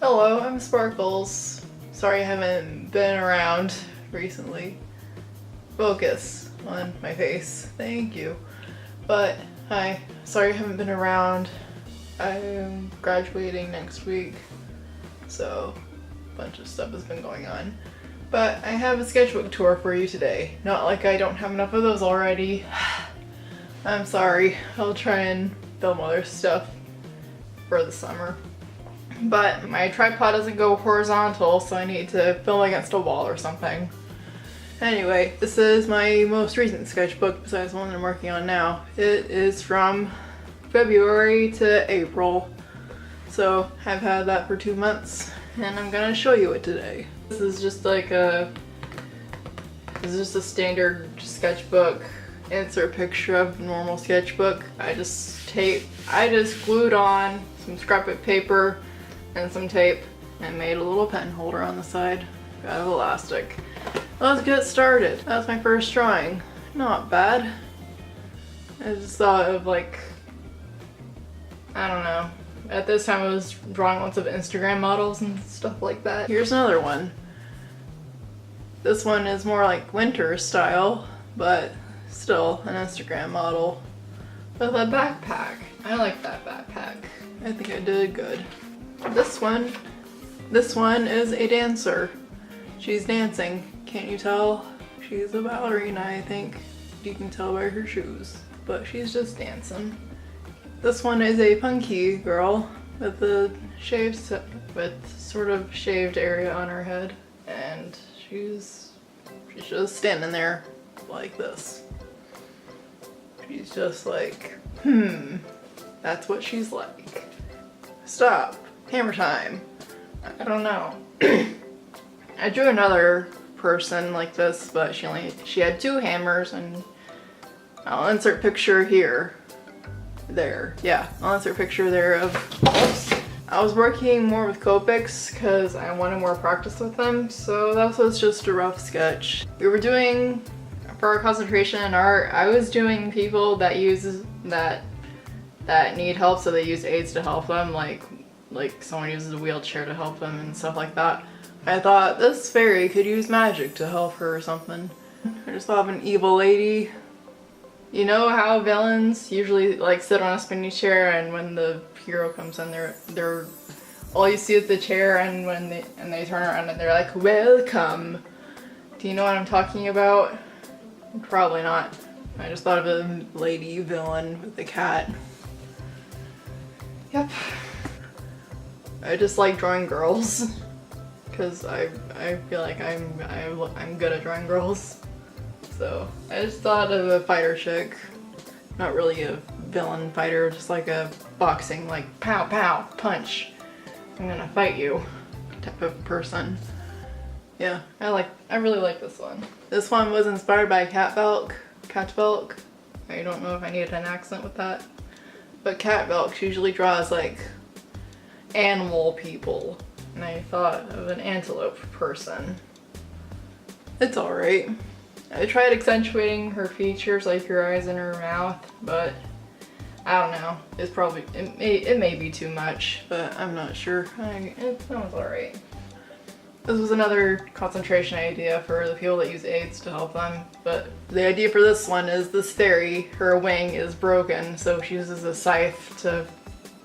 Hello, I'm Sparkles. Sorry I haven't been around recently. Focus on my face. Thank you. But, hi. Sorry I haven't been around. I'm graduating next week, so a bunch of stuff has been going on. But I have a sketchbook tour for you today. Not like I don't have enough of those already. I'm sorry. I'll try and film other stuff for the summer. But my tripod doesn't go horizontal, so I need to film against a wall or something. Anyway, this is my most recent sketchbook besides the one I'm working on now. It is from February to April. So I've had that for 2 months and I'm gonna show you it today. This is just a standard sketchbook. Insert picture of normal sketchbook. I just glued on some scrapbook paper and some tape and made a little pen holder on the side out of elastic. Let's get started. That's my first drawing. Not bad. I just thought of I don't know. At this time I was drawing lots of Instagram models and stuff like that. Here's another one. This one is more like winter style, but still an Instagram model with a backpack. I like that backpack. I think I did good. This one is a dancer. She's dancing. Can't you tell? She's a ballerina, I think. You can tell by her shoes. But she's just dancing. This one is a punky girl with sort of shaved area on her head. And she's just standing there like this. She's just like, that's what she's like. Stop. Hammer time. I don't know. I drew another person like this, but she had 2 hammers, and I'll insert picture here. There. Yeah, I'll insert picture there of, oops. I was working more with Copics because I wanted more practice with them, so that was just a rough sketch. We were doing, for our concentration in art, I was doing people that need help, so they use aids to help them, like someone uses a wheelchair to help them and stuff like that. I thought this fairy could use magic to help her or something. I just thought of an evil lady. You know how villains usually sit on a spinny chair, and when the hero comes in, they're all you see is the chair, and when they turn around and they're like, welcome. Do you know what I'm talking about? Probably not. I just thought of a lady villain with a cat. Yep. I just like drawing girls because I feel like I'm good at drawing girls. So I just thought of a fighter chick. Not really a villain fighter, just like a boxing, like pow pow, punch, I'm gonna fight you type of person. Yeah, I really like this one. This one was inspired by Catvelk. I don't know if I needed an accent with that. But Catvelk usually draws like animal people. And I thought of an antelope person. It's alright. I tried accentuating her features, like her eyes and her mouth, but I don't know. It may be too much, but I'm not sure. It sounds alright. This was another concentration idea for the people that use aids to help them, but the idea for this one is this fairy, her wing is broken, so she uses a scythe to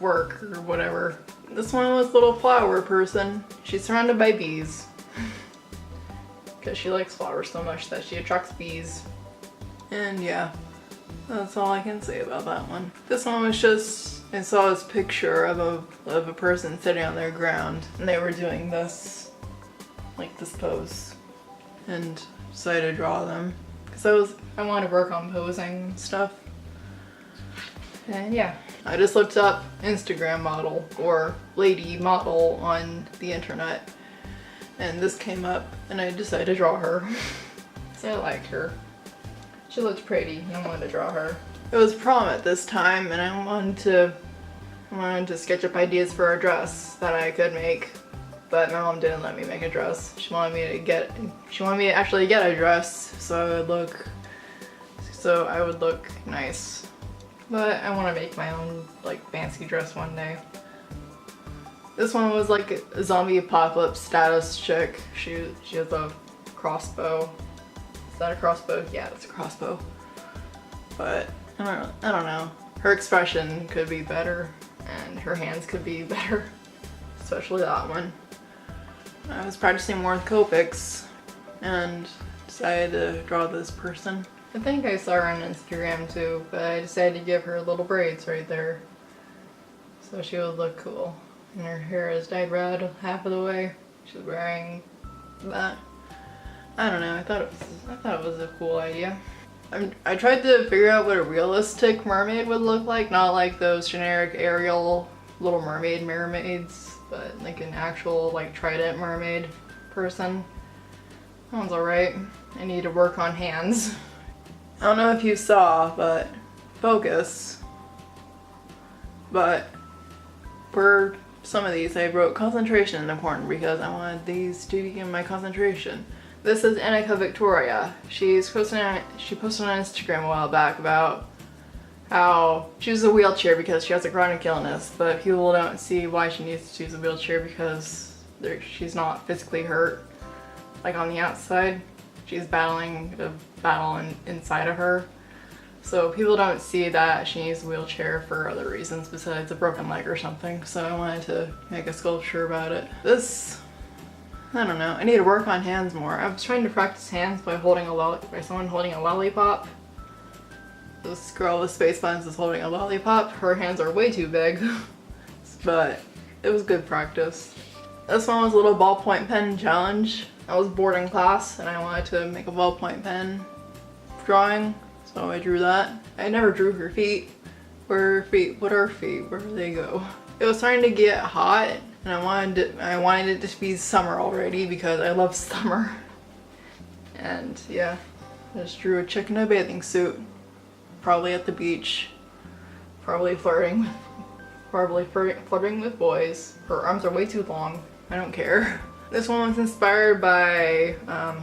work or whatever. This one was little flower person. She's surrounded by bees because she likes flowers so much that she attracts bees. And yeah, that's all I can say about that one. This one was just, I saw this picture of a person sitting on their ground, and they were doing this, like this pose, and decided to draw them because I wanted to work on posing and stuff. And yeah, I just looked up Instagram model or lady model on the internet, and this came up, and I decided to draw her. So I liked her. She looked pretty, and I wanted to draw her. It was prom at this time, and I wanted to sketch up ideas for a dress that I could make, but my mom didn't let me make a dress. She wanted me to actually get a dress so I would look nice. But I want to make my own fancy dress one day. This one was like a zombie apocalypse status chick. She has a crossbow. Is that a crossbow? Yeah, it's a crossbow. But I don't know. Her expression could be better and her hands could be better. Especially that one. I was practicing more with Copics and decided to draw this person. I think I saw her on Instagram too, but I decided to give her little braids right there so she would look cool. And her hair is dyed red half of the way. She's wearing that. I don't know, I thought it was a cool idea. I tried to figure out what a realistic mermaid would look like, not like those generic Ariel Little Mermaid mermaids, but like an actual like trident mermaid person. That one's alright. I need to work on hands. I don't know if you saw, but focus. But for some of these I wrote concentration important because I wanted these to be in my concentration. This is Annika Victoria. She posted on Instagram a while back about how she uses a wheelchair because she has a chronic illness, but people don't see why she needs to use a wheelchair because she's not physically hurt. Like on the outside, she's battling a battle inside of her. So people don't see that she needs a wheelchair for other reasons besides a broken leg or something. So I wanted to make a sculpture about it. This, I don't know, I need to work on hands more. I was trying to practice hands by someone holding a lollipop. This girl with space buns is holding a lollipop. Her hands are way too big, but it was good practice. This one was a little ballpoint pen challenge. I was bored in class and I wanted to make a ballpoint pen drawing, so I drew that. I never drew her feet. Where are her feet? What are her feet? Where do they go? It was starting to get hot and I wanted it to be summer already because I love summer. And yeah, I just drew a chick in a bathing suit, probably at the beach, probably flirting with boys. Her arms are way too long. I don't care. This one was inspired by,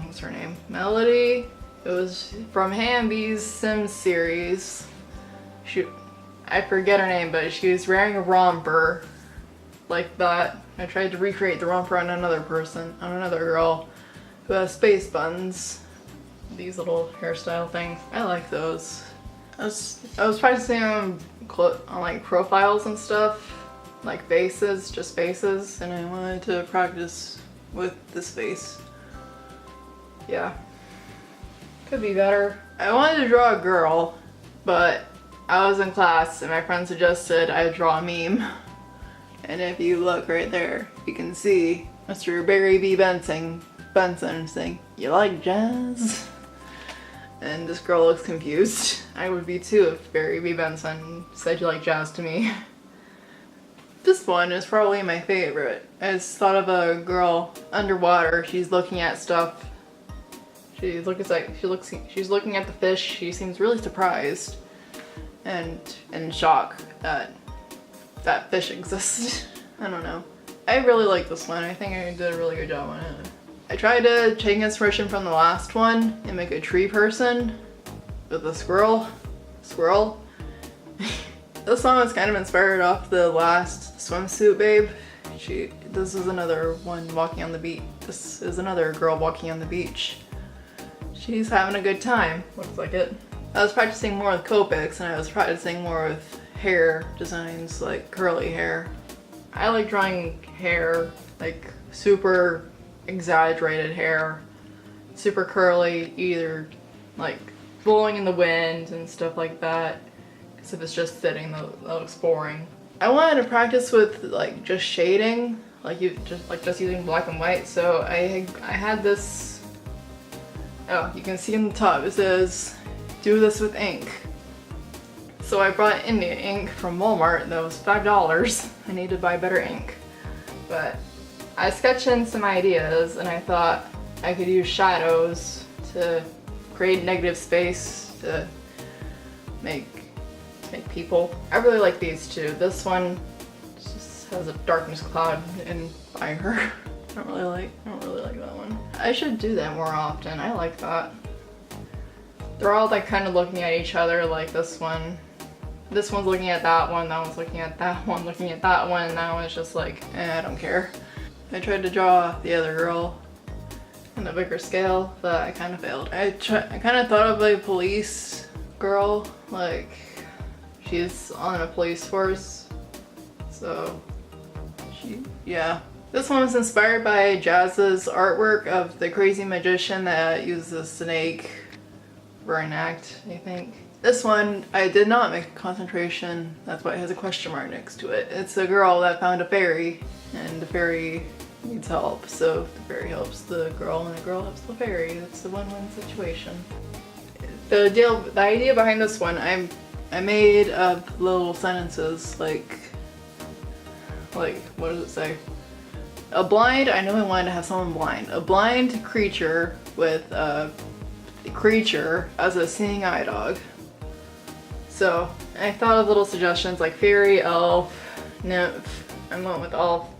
what's her name? Melody. It was from Hamby's Sims series. I forget her name, but she was wearing a romper like that. I tried to recreate the romper on another girl who has space buns. These little hairstyle things. I like those. I was practicing on like profiles and stuff, like faces, just faces, and I wanted to practice with this face. Yeah. Could be better. I wanted to draw a girl, but I was in class and my friend suggested I draw a meme. And if you look right there, you can see Mr. Barry B. Benson saying, "You like jazz?" And this girl looks confused. I would be too if Barry B. Benson said you like jazz to me. This one is probably my favorite. I just thought of a girl underwater. She's looking at stuff. She's looking at the fish. She seems really surprised and in shock that fish exists. I don't know. I really like this one. I think I did a really good job on it. I tried to take inspiration from the last one and make a tree person with a squirrel. This one was kind of inspired off the last swimsuit babe. This is another one walking on the beach. This is another girl walking on the beach. She's having a good time, looks like it. I was practicing more with Copics and I was practicing more with hair designs, like curly hair. I like drawing hair, like super exaggerated hair, super curly, either like blowing in the wind and stuff like that. Because if it's just sitting, that looks boring. I wanted to practice with like just shading, just using black and white. So I had this. Oh, you can see in the top it says, "Do this with ink." So I brought India ink from Walmart. That was $5. I need to buy better ink, but I sketched in some ideas and I thought I could use shadows to create negative space to make people. I really like these two. This one just has a darkness cloud in by her. I don't really like that one. I should do that more often. I like that. They're all like kind of looking at each other, like this one. this one's looking at that one, that one's looking at that one, looking at that one, and that one's just like, I don't care. I tried to draw the other girl on a bigger scale, but I kind of failed. I kind of thought of a police girl, like she's on a police force, so yeah. This one was inspired by Jazz's artwork of the crazy magician that uses a snake for an act, I think. This one, I did not make a concentration, that's why it has a question mark next to it. It's a girl that found a fairy, and the fairy needs help, so the fairy helps the girl and the girl helps the fairy. It's a win-win situation. The idea behind this one, I made up little sentences like what does it say? A blind, I knew I wanted to have someone blind. A blind creature with a creature as a seeing eye dog. So I thought of little suggestions like fairy, elf, nymph. I went with elf.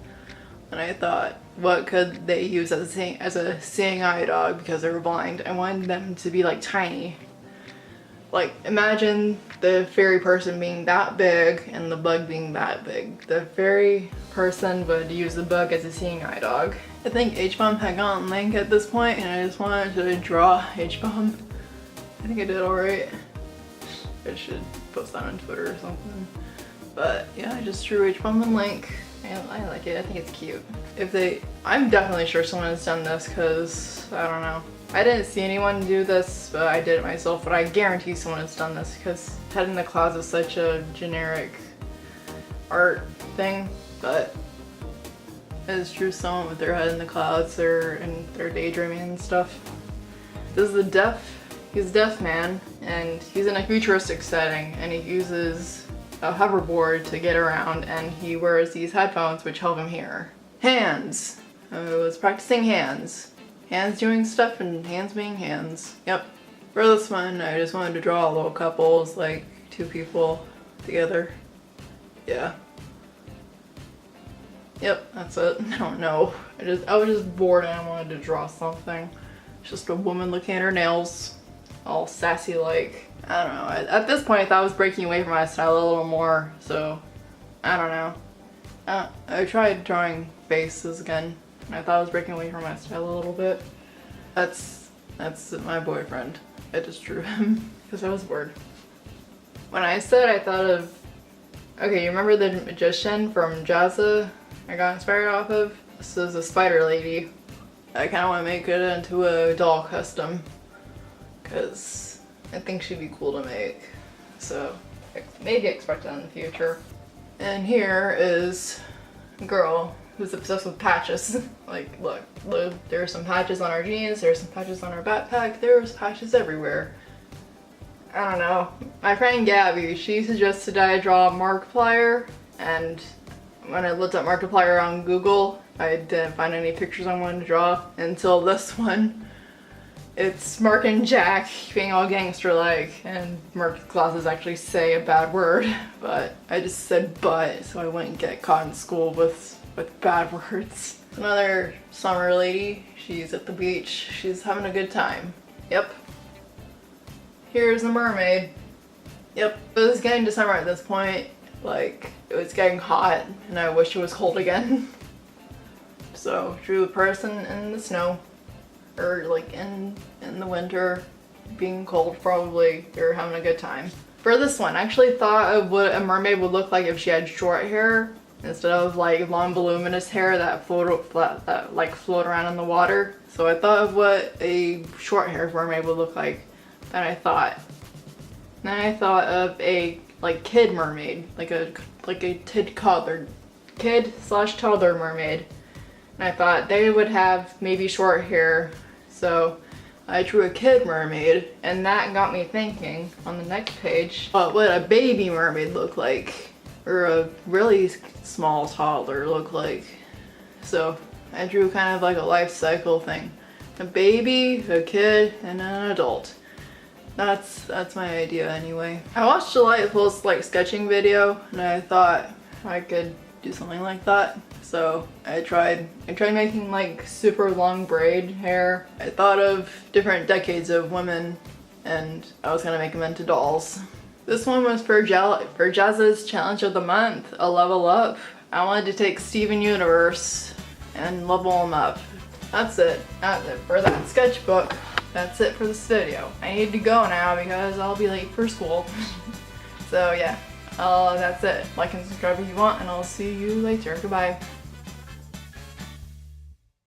And I thought, what could they use as a seeing eye dog because they were blind? I wanted them to be like tiny. Like imagine the fairy person being that big and the bug being that big. The fairy person would use the bug as a seeing eye dog. I think H-Bomb had gotten Link at this point and I just wanted to draw H-Bomb. I think I did alright. I should post that on Twitter or something. But yeah, I just drew H-Bomb and Link. I like it, I think it's cute. I'm definitely sure someone has done this because, I don't know. I didn't see anyone do this, but I did it myself, but I guarantee someone has done this because head in the clouds is such a generic art thing, but it's true someone with their head in the clouds, they're daydreaming and stuff. This is he's a deaf man, and he's in a futuristic setting, and he uses a hoverboard to get around, and he wears these headphones which help him hear. Hands. I was practicing hands. Hands doing stuff and hands being hands. Yep. For this one, I just wanted to draw little couples, like two people together. Yeah. Yep, that's it. I don't know. I was just bored and I wanted to draw something. It's just a woman looking at her nails, all sassy like. I don't know. At this point, I thought I was breaking away from my style a little more, so I don't know. I tried drawing faces again. I thought I was breaking away from my style a little bit. That's my boyfriend. I just drew him because I was bored. When I said I thought of, okay, you remember the magician from Jazza I got inspired off of? This is a spider lady. I kind of want to make it into a doll custom because I think she'd be cool to make. So maybe expect that in the future. And here is a girl who's obsessed with patches. Like, look, there's some patches on our jeans, there's some patches on our backpack, there's patches everywhere. I don't know. My friend Gabby, she suggested I draw Markiplier, and when I looked at Markiplier on Google, I didn't find any pictures I wanted to draw until this one. It's Mark and Jack being all gangster-like, and Mark's glasses actually say a bad word, but I just said but, so I wouldn't get caught in school with bad words. Another summer lady, she's at the beach, she's having a good time. Yep. Here's the mermaid. Yep. It was getting to summer at this point, like, it was getting hot, and I wish it was cold again. So, drew the person in the snow, or like in the winter, being cold probably, they're having a good time. For this one, I actually thought of what a mermaid would look like if she had short hair, instead of like long voluminous hair that float around in the water. So I thought of what a short haired mermaid would look like. Then I thought of a like kid mermaid, like a kid/toddler mermaid. And I thought they would have maybe short hair. So I drew a kid mermaid, and that got me thinking on the next page, what would a baby mermaid look like? Or a really small toddler look like. So I drew kind of like a life cycle thing. A baby, a kid, and an adult. That's my idea anyway. I watched Delightful's like sketching video and I thought I could do something like that. So I tried making like super long braid hair. I thought of different decades of women and I was gonna make them into dolls. This one was for Jazz's challenge of the month, a level up. I wanted to take Steven Universe and level him up. That's it. That's it for that sketchbook. That's it for this video. I need to go now because I'll be late for school. So yeah, that's it. Like and subscribe if you want, and I'll see you later. Goodbye.